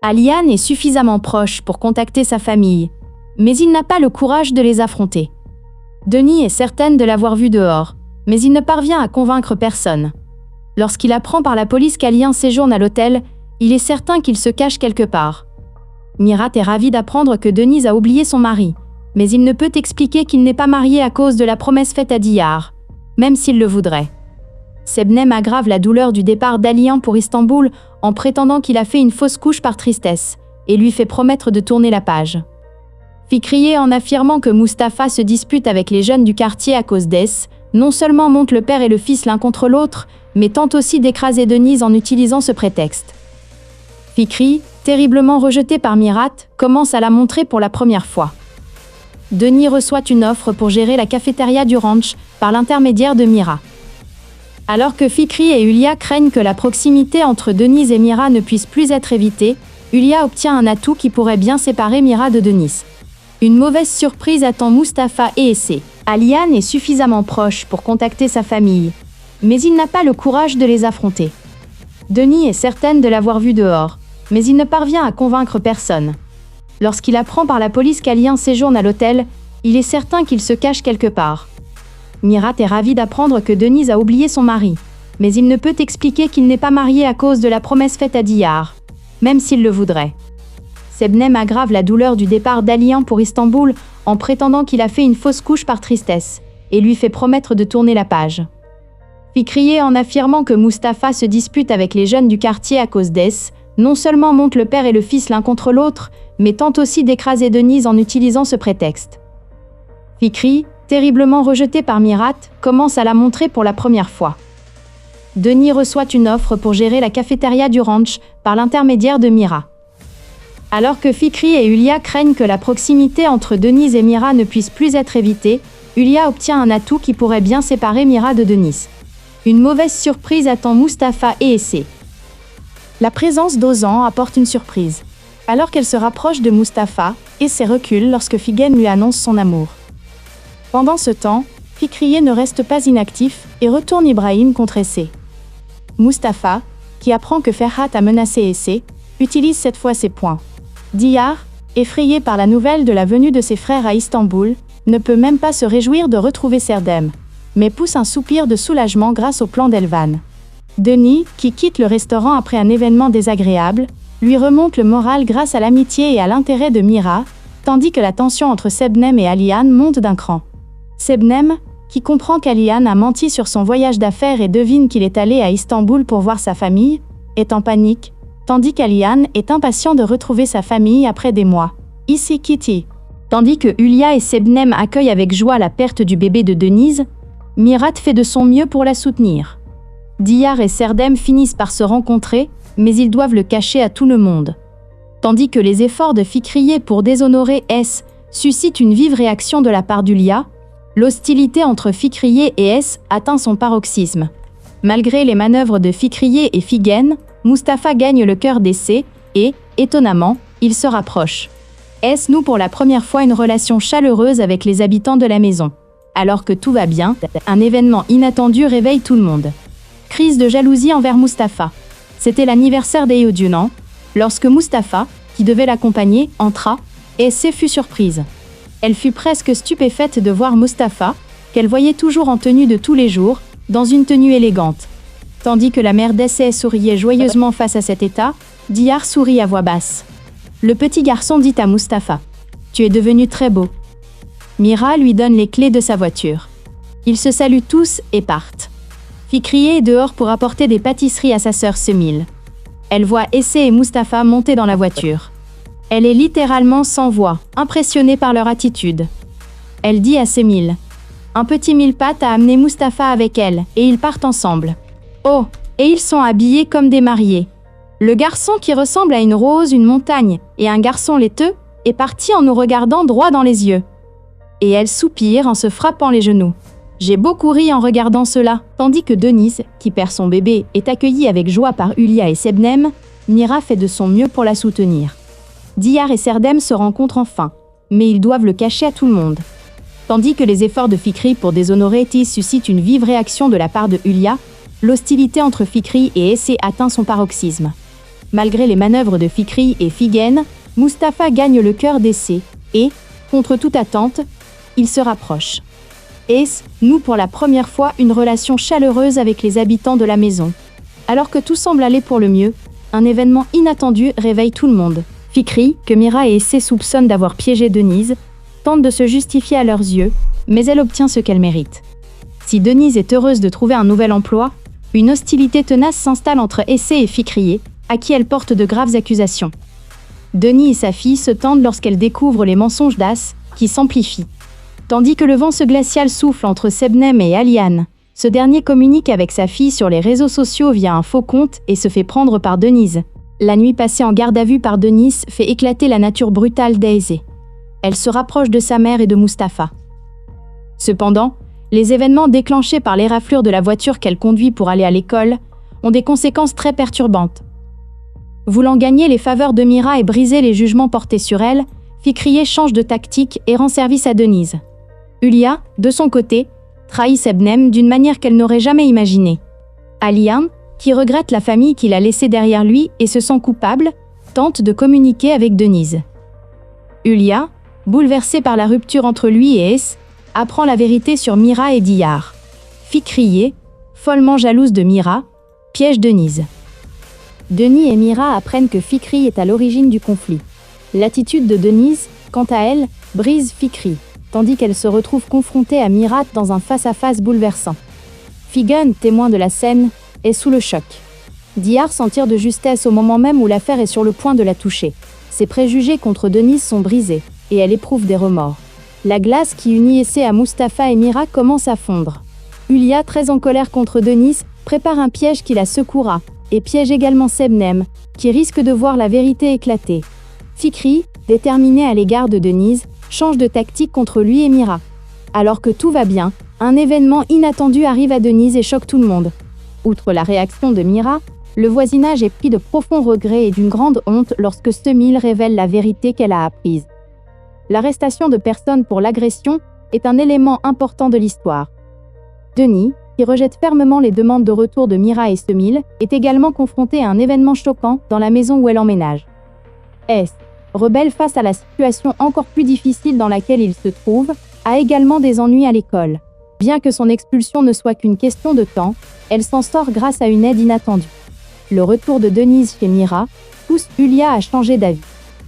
Aliane est suffisamment proche pour contacter sa famille, mais il n'a pas le courage de les affronter. Denis est certaine de l'avoir vu dehors, mais il ne parvient à convaincre personne. Lorsqu'il apprend par la police qu'Aliane séjourne à l'hôtel, il est certain qu'il se cache quelque part. Mirat est ravie d'apprendre que Denise a oublié son mari, mais il ne peut expliquer qu'il n'est pas marié à cause de la promesse faite à Diyar, même s'il le voudrait. Sebnem aggrave la douleur du départ d'Aliane pour Istanbul en prétendant qu'il a fait une fausse couche par tristesse et lui fait promettre de tourner la page. Fikriye, en affirmant que Mustapha se dispute avec les jeunes du quartier à cause d'Es, non seulement monte le père et le fils l'un contre l'autre, mais tente aussi d'écraser Denise en utilisant ce prétexte. Fikri, terriblement rejeté par Mirat, commence à la montrer pour la première fois. Denis reçoit une offre pour gérer la cafétéria du ranch par l'intermédiaire de Mira. Alors que Fikri et Hulia craignent que la proximité entre Denise et Mira ne puisse plus être évitée, Hulia obtient un atout qui pourrait bien séparer Mira de Denise. Une mauvaise surprise attend Mustapha et Essé. Aliane est suffisamment proche pour contacter sa famille, mais il n'a pas le courage de les affronter. Denis est certaine de l'avoir vu dehors, mais il ne parvient à convaincre personne. Lorsqu'il apprend par la police qu'Aliane séjourne à l'hôtel, il est certain qu'il se cache quelque part. Mirat est ravie d'apprendre que Denise a oublié son mari, mais il ne peut expliquer qu'il n'est pas marié à cause de la promesse faite à Diyar, même s'il le voudrait. Sebnem aggrave la douleur du départ d'Aliane pour Istanbul en prétendant qu'il a fait une fausse couche par tristesse et lui fait promettre de tourner la page. Fikriye, en affirmant que Mustapha se dispute avec les jeunes du quartier à cause d'Es, non seulement monte le père et le fils l'un contre l'autre, mais tente aussi d'écraser Denise en utilisant ce prétexte. Fikri, terriblement rejeté par Mirat, commence à la montrer pour la première fois. Denis reçoit une offre pour gérer la cafétéria du ranch par l'intermédiaire de Mira. Alors que Fikri et Hulia craignent que la proximité entre Denise et Mira ne puisse plus être évitée, Hulia obtient un atout qui pourrait bien séparer Mira de Denise. Une mauvaise surprise attend Mustapha et Essé. La présence d'Ozan apporte une surprise. Alors qu'elle se rapproche de Mustapha, Essé recule lorsque Figen lui annonce son amour. Pendant ce temps, Fikriye ne reste pas inactif et retourne Ibrahim contre Essé. Mustapha, qui apprend que Ferhat a menacé Essé, utilise cette fois ses poings. Diyar, effrayé par la nouvelle de la venue de ses frères à Istanbul, ne peut même pas se réjouir de retrouver Serdem, mais pousse un soupir de soulagement grâce au plan d'Elvan. Denis, qui quitte le restaurant après un événement désagréable, lui remonte le moral grâce à l'amitié et à l'intérêt de Mira, tandis que la tension entre Sebnem et Aliane monte d'un cran. Sebnem, qui comprend qu'Aliane a menti sur son voyage d'affaires et devine qu'il est allé à Istanbul pour voir sa famille, est en panique, tandis qu'Aliane est impatient de retrouver sa famille après des mois. Ici Kitty. Tandis que Hulia et Sebnem accueillent avec joie la perte du bébé de Denise, Mirat fait de son mieux pour la soutenir. Diyar et Serdem finissent par se rencontrer, mais ils doivent le cacher à tout le monde. Tandis que les efforts de Fikriye pour déshonorer S suscitent une vive réaction de la part d'Hulia, l'hostilité entre Fikriye et S atteint son paroxysme. Malgré les manœuvres de Fikriye et Figen, Mustapha gagne le cœur d'Essé et, étonnamment, il se rapproche. S noue pour la première fois une relation chaleureuse avec les habitants de la maison. Alors que tout va bien, un événement inattendu réveille tout le monde. Crise de jalousie envers Mustapha. C'était l'anniversaire d'Eyodjunan. Lorsque Mustapha, qui devait l'accompagner, entra, Essé fut surprise. Elle fut presque stupéfaite de voir Mustapha, qu'elle voyait toujours en tenue de tous les jours, dans une tenue élégante. Tandis que la mère d'Essé souriait joyeusement face à cet état, Diyar sourit à voix basse. Le petit garçon dit à Mustapha : « Tu es devenu très beau. » Mira lui donne les clés de sa voiture. Ils se saluent tous et partent. Fikriye est dehors pour apporter des pâtisseries à sa sœur Semil. Elle voit Essé et Mustapha monter dans la voiture. Elle est littéralement sans voix, impressionnée par leur attitude. Elle dit à Semil : « Un petit mille-pattes a amené Mustapha avec elle, et ils partent ensemble. Oh, et ils sont habillés comme des mariés. Le garçon qui ressemble à une rose, une montagne, et un garçon laiteux, est parti en nous regardant droit dans les yeux. » Et elle soupire en se frappant les genoux. J'ai beaucoup ri en regardant cela. Tandis que Denise, qui perd son bébé, est accueillie avec joie par Hulia et Sebnem, Mira fait de son mieux pour la soutenir. Diyar et Serdem se rencontrent enfin, mais ils doivent le cacher à tout le monde. Tandis que les efforts de Fikri pour déshonorer Tis suscitent une vive réaction de la part de Hulia, l'hostilité entre Fikri et Essé atteint son paroxysme. Malgré les manœuvres de Fikri et Figen, Mustapha gagne le cœur d'Ace et, contre toute attente, il se rapproche. Ace noue pour la première fois une relation chaleureuse avec les habitants de la maison. Alors que tout semble aller pour le mieux, un événement inattendu réveille tout le monde. Fikri, que Mira et Ace soupçonnent d'avoir piégé Denise, tente de se justifier à leurs yeux, mais elle obtient ce qu'elle mérite. Si Denise est heureuse de trouver un nouvel emploi, une hostilité tenace s'installe entre Ace et Fikri, à qui elle porte de graves accusations. Denis et sa fille se tendent lorsqu'elle découvre les mensonges d'As, qui s'amplifient. Tandis que le vent glacial souffle entre Sebnem et Aliane, ce dernier communique avec sa fille sur les réseaux sociaux via un faux compte et se fait prendre par Denise. La nuit passée en garde à vue par Denise fait éclater la nature brutale d'Ace. Elle se rapproche de sa mère et de Mustapha. Cependant, les événements déclenchés par l'éraflure de la voiture qu'elle conduit pour aller à l'école ont des conséquences très perturbantes. Voulant gagner les faveurs de Mira et briser les jugements portés sur elle, Fikri change de tactique et rend service à Denise. Ulia, de son côté, trahit Sebnem d'une manière qu'elle n'aurait jamais imaginée. Aliane, qui regrette la famille qu'il a laissée derrière lui et se sent coupable, tente de communiquer avec Denise. Ulia, bouleversée par la rupture entre lui et Ace, apprend la vérité sur Mira et Diyar. Fikri, follement jalouse de Mira, piège Denise. Denis et Mira apprennent que Fikri est à l'origine du conflit. L'attitude de Denise, quant à elle, brise Fikri, tandis qu'elle se retrouve confrontée à Mira dans un face-à-face bouleversant. Figen, témoin de la scène, est sous le choc. Diyar s'en tire de justesse au moment même où l'affaire est sur le point de la toucher. Ses préjugés contre Denise sont brisés, et elle éprouve des remords. La glace qui unit Ace à Mustapha et Mira commence à fondre. Ulia, très en colère contre Denise, prépare un piège qui la secouera, et piège également Sebnem, qui risque de voir la vérité éclater. Fikri, déterminé à l'égard de Denise, change de tactique contre lui et Mira. Alors que tout va bien, un événement inattendu arrive à Denise et choque tout le monde. Outre la réaction de Mira, le voisinage est pris de profonds regrets et d'une grande honte lorsque Semil révèle la vérité qu'elle a apprise. L'arrestation de personnes pour l'agression est un élément important de l'histoire. Denis, qui rejette fermement les demandes de retour de Mira et Semil, est également confronté à un événement choquant dans la maison où elle emménage. S, rebelle face à la situation encore plus difficile dans laquelle il se trouve, a également des ennuis à l'école. Bien que son expulsion ne soit qu'une question de temps, elle s'en sort grâce à une aide inattendue. Le retour de Denise chez Mira pousse Ulia à changer d'avis.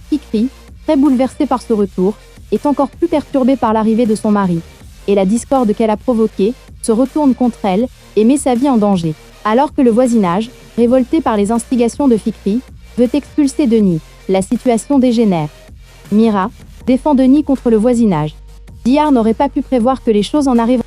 Fikri, très bouleversée par ce retour, est encore plus perturbée par l'arrivée de son mari, et la discorde qu'elle a provoquée se retourne contre elle et met sa vie en danger. Alors que le voisinage, révolté par les instigations de Fikri, veut expulser Denis, la situation dégénère. Mira défend Denis contre le voisinage. Diyar n'aurait pas pu prévoir que les choses en arrivent.